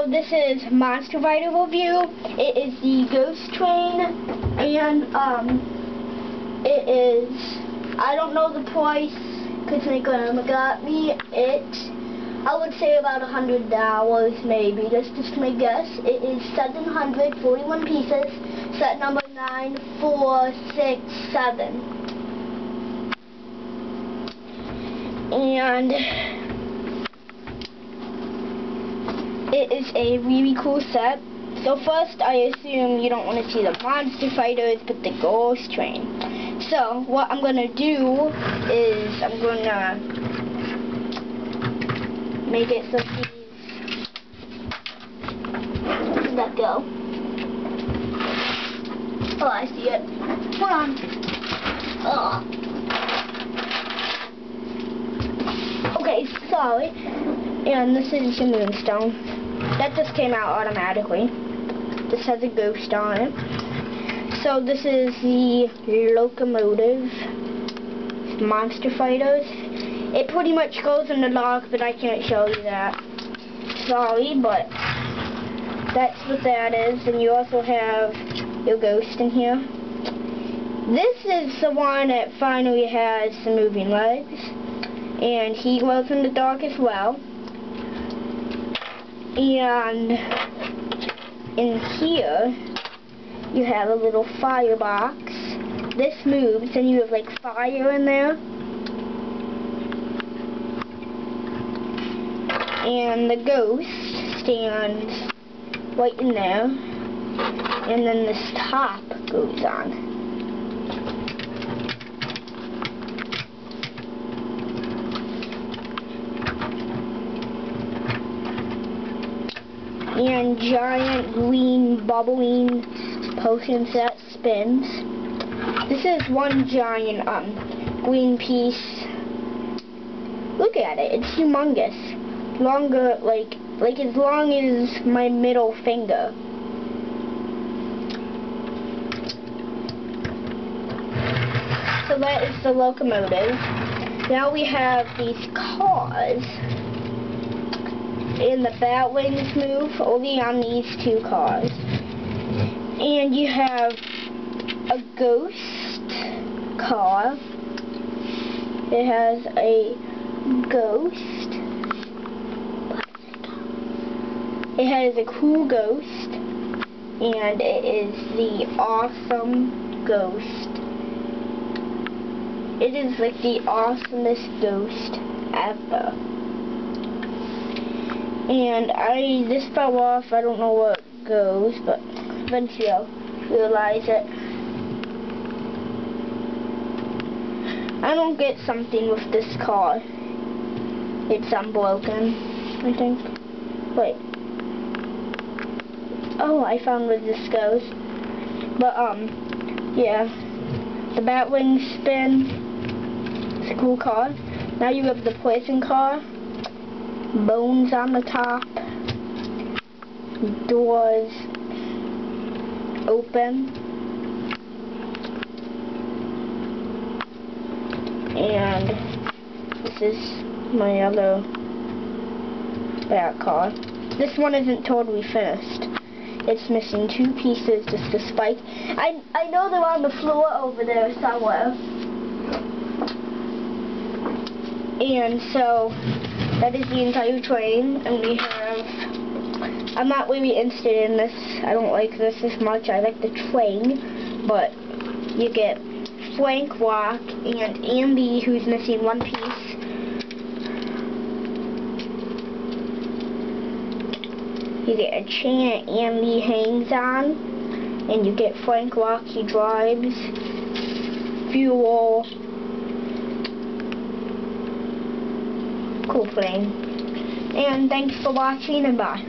So this is Monster Fighter review. It is the Ghost Train, and it is, I don't know the price because they got me it. I would say about $100 maybe. That's just my guess. It is 741 pieces. Set number 9467. And it is a really cool set. So first, I assume you don't want to see the Monster Fighters, but the Ghost Train. So what I'm gonna do is I'm gonna make it so these let go. Oh, I see it. Hold on. Oh. Okay, sorry. And this is your Moonstone. That just came out automatically. This has a ghost on it. So this is the locomotive Monster Fighters. It pretty much goes in the lock, but I can't show you that. Sorry, but that's what that is. And you also have your ghost in here. This is the one that finally has the moving legs. And he glows in the dark as well. And in here, you have a little firebox. This moves, and you have like fire in there. And the ghost stands right in there. And then this top goes on. And giant green bubbling potions that spins. This is one giant green piece. Look at it, it's humongous. Longer, like as long as my middle finger. So that is the locomotive. Now we have these cars. And the bat wings move only on these two cars. And you have a ghost car. It has a ghost. It has a cool ghost. And it is the awesome ghost. It is like the awesomest ghost ever. And this fell off, I don't know where it goes, but eventually I'll realize it. I don't get something with this car. It's unbroken, I think. Wait. Oh, I found where this goes. But, yeah. The bat wings spin. It's a cool car. Now you have the poison car. Bones on the top, doors open, and this is my other bat car. This one isn't totally finished. It's missing two pieces, just a spike. I know they're on the floor over there somewhere. And so that is the entire train, and we have, I'm not really interested in this, I don't like this as much, I like the train, but you get Frank Rock and Andy, who's missing one piece. You get a chain that Andy hangs on, and you get Frank Rock, he drives, fuel, cool plane. And thanks for watching, and bye.